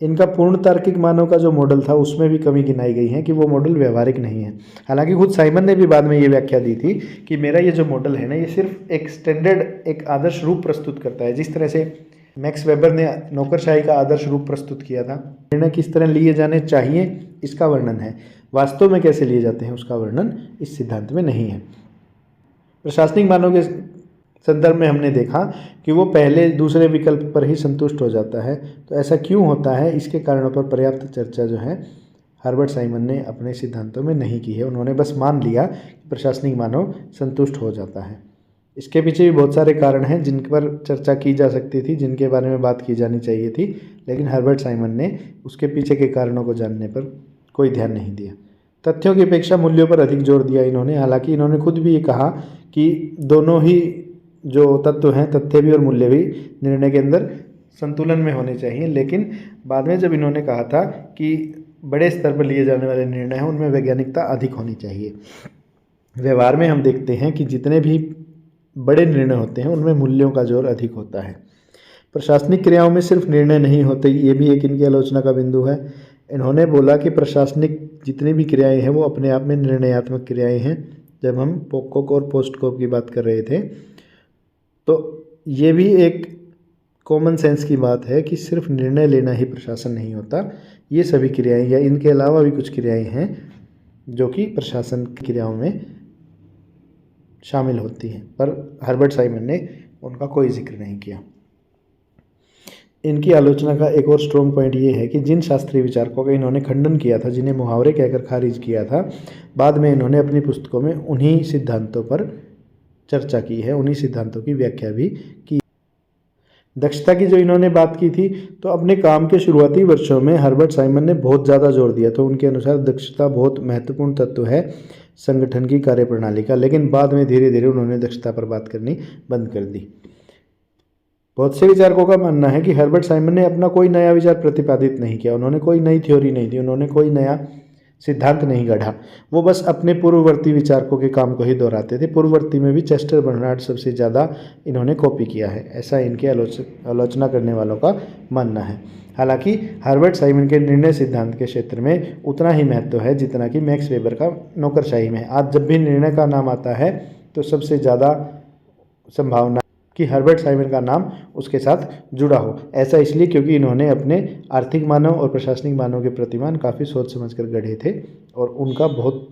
इनका पूर्ण तार्किक मानव का जो मॉडल था उसमें भी कमी गिनाई गई है कि वो मॉडल व्यवहारिक नहीं है। हालांकि खुद साइमन ने भी बाद में ये व्याख्या दी थी कि मेरा ये जो मॉडल है ना, ये सिर्फ एक स्टैंडर्ड, एक आदर्श रूप प्रस्तुत करता है। जिस तरह से मैक्स वेबर ने नौकरशाही का आदर्श रूप प्रस्तुत किया था, निर्णय किस तरह लिए जाने चाहिए इसका वर्णन है, वास्तव में कैसे लिए जाते हैं उसका वर्णन इस सिद्धांत में नहीं है। प्रशासनिक मानव के संदर्भ में हमने देखा कि वो पहले दूसरे विकल्प पर ही संतुष्ट हो जाता है। तो ऐसा क्यों होता है, इसके कारणों पर पर्याप्त चर्चा जो है हर्बर्ट साइमन ने अपने सिद्धांतों में नहीं की है। उन्होंने बस मान लिया कि प्रशासनिक मानव संतुष्ट हो जाता है। इसके पीछे भी बहुत सारे कारण हैं जिन पर चर्चा की जा सकती थी, जिनके बारे में बात की जानी चाहिए थी, लेकिन हर्बर्ट साइमन ने उसके पीछे के कारणों को जानने पर कोई ध्यान नहीं दिया। तथ्यों की अपेक्षा मूल्यों पर अधिक जोर दिया इन्होंने। हालांकि इन्होंने खुद भी ये कहा कि दोनों ही जो तत्व हैं, तथ्य भी और मूल्य भी, निर्णय के अंदर संतुलन में होने चाहिए। लेकिन बाद में जब इन्होंने कहा था कि बड़े स्तर पर लिए जाने वाले निर्णय हैं उनमें वैज्ञानिकता अधिक होनी चाहिए। व्यवहार में हम देखते हैं कि जितने भी बड़े निर्णय होते हैं उनमें मूल्यों का जोर अधिक होता है। प्रशासनिक क्रियाओं में सिर्फ निर्णय नहीं होते, ये भी एक इनकी आलोचना का बिंदु है। इन्होंने बोला कि प्रशासनिक जितनी भी क्रियाएं हैं वो अपने आप में निर्णयात्मक क्रियाएं हैं। जब हम पोककोक और पोस्टकोक की बात कर रहे थे तो ये भी एक कॉमन सेंस की बात है कि सिर्फ निर्णय लेना ही प्रशासन नहीं होता। ये सभी क्रियाएं या इनके अलावा भी कुछ क्रियाएं हैं जो कि प्रशासन की क्रियाओं में शामिल होती हैं, पर हर्बर्ट साइमन ने उनका कोई जिक्र नहीं किया। इनकी आलोचना का एक और स्ट्रॉन्ग पॉइंट ये है कि जिन शास्त्रीय विचारकों का इन्होंने खंडन किया था, जिन्हें मुहावरे कहकर खारिज किया था, बाद में इन्होंने अपनी पुस्तकों में उन्हीं सिद्धांतों पर चर्चा की है, उन्हीं सिद्धांतों की व्याख्या भी की। दक्षता की जो इन्होंने बात की थी, तो अपने काम के शुरुआती वर्षों में हर्बर्ट साइमन ने बहुत ज़्यादा जोर दिया। तो उनके अनुसार दक्षता बहुत महत्वपूर्ण तत्व है संगठन की कार्यप्रणाली का, लेकिन बाद में धीरे धीरे उन्होंने दक्षता पर बात करनी बंद कर दी। बहुत से विचारकों का मानना है कि हर्बर्ट साइमन ने अपना कोई नया विचार प्रतिपादित नहीं किया, उन्होंने कोई नई थ्योरी नहीं दी, उन्होंने कोई नया सिद्धांत नहीं गढ़ा। वो बस अपने पूर्ववर्ती विचारकों के काम को ही दोहराते थे। पूर्ववर्ती में भी चेस्टर बर्नार्ड सबसे ज़्यादा इन्होंने कॉपी किया है, ऐसा इनके आलोचना करने वालों का मानना है। हालांकि हर्बर्ट साइमन के निर्णय सिद्धांत के क्षेत्र में उतना ही महत्व है जितना कि मैक्स वेबर का नौकरशाही में। आज जब भी निर्णय का नाम आता है तो सबसे ज़्यादा संभावना कि हर्बर्ट साइमन का नाम उसके साथ जुड़ा हो। ऐसा इसलिए क्योंकि इन्होंने अपने आर्थिक मानव और प्रशासनिक मानव के प्रतिमान काफ़ी सोच समझकर गढ़े थे और उनका बहुत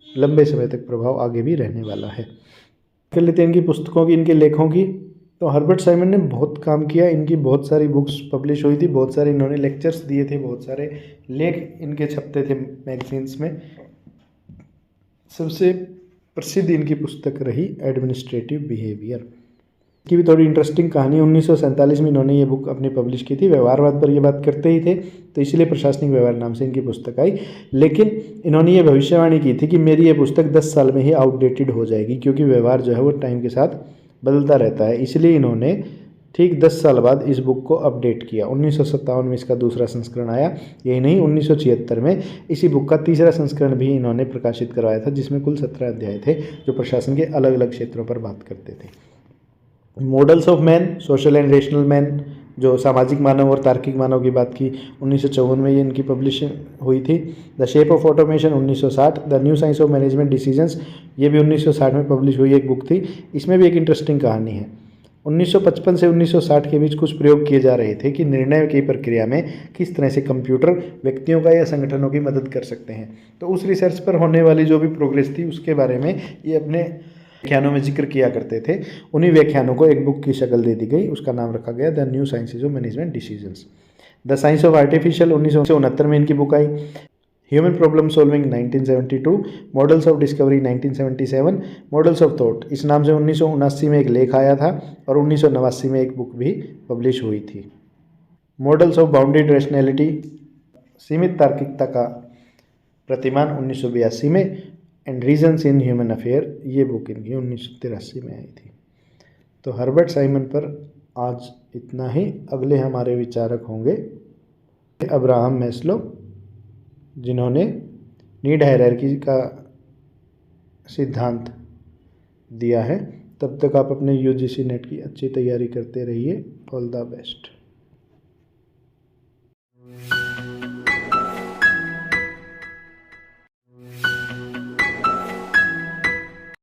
लंबे समय तक प्रभाव आगे भी रहने वाला है। कर लेते हैं इनकी पुस्तकों की, इनके लेखों की। तो हर्बर्ट साइमन ने बहुत काम किया, इनकी बहुत सारी बुक्स पब्लिश हुई थी, बहुत सारे इन्होंने लेक्चर्स दिए थे, बहुत सारे लेख इनके छपते थे मैगजीन्स में। सबसे प्रसिद्ध इनकी पुस्तक रही एडमिनिस्ट्रेटिव बिहेवियर। की भी थोड़ी इंटरेस्टिंग कहानी, 1947 में इन्होंने ये बुक अपनी पब्लिश की थी। व्यवहारवाद पर ये बात करते ही थे तो इसलिए प्रशासनिक व्यवहार नाम से इनकी पुस्तक आई। लेकिन इन्होंने ये भविष्यवाणी की थी कि मेरी ये पुस्तक 10 साल में ही आउटडेटेड हो जाएगी, क्योंकि व्यवहार जो है वो टाइम के साथ बदलता रहता है। इसलिए इन्होंने ठीक 10 साल बाद इस बुक को अपडेट किया। 1957 में इसका दूसरा संस्करण आया। यही नहीं, 1976 में इसी बुक का तीसरा संस्करण भी इन्होंने प्रकाशित करवाया था, जिसमें कुल 17 अध्याय थे जो प्रशासन के अलग अलग क्षेत्रों पर बात करते थे। Models of man, social and rational man, जो सामाजिक मानव और तार्किक मानव की बात की, 1954 में ये इनकी पब्लिशिंग हुई थी। The shape of automation 1960, the new science of management decisions, ये भी 1960 में पब्लिश हुई एक बुक थी। इसमें भी एक इंटरेस्टिंग कहानी है। 1955 से 1960 के बीच कुछ प्रयोग किए जा रहे थे कि निर्णय की प्रक्रिया में किस तरह से कंप्यूटर व्यक्तियों का या संगठनों की मदद कर सकते हैं। तो उस रिसर्च पर होने वाली जो भी प्रोग्रेस थी उसके बारे में ये अपने व्याख्यानों में जिक्र किया करते थे। उन्हीं व्याख्यानों को एक बुक की शक्ल दे दी गई, उसका नाम रखा गया the new sciences of management decisions. The science of artificial 1969 में इनकी book I. Human problem solving 1972, models of discovery 1977, models of thought इस नाम से 1979 में एक लेख आया था और 1989 में एक बुक भी पब्लिश हुई थी। मॉडल्स ऑफ बाउंडेड रैशनैलिटी, सीमित तार्किकता का प्रतिमान 1982 में, and reasons in human affair ये बुक इनकी 1983 में आई थी। तो हर्बर्ट साइमन पर आज इतना ही। अगले हमारे विचारक होंगे अब्राहम मैस्लो, जिन्होंने नीड हायरार्की का सिद्धांत दिया है। तब तक आप अपने यूजीसी नेट की अच्छी तैयारी करते रहिए। All the best.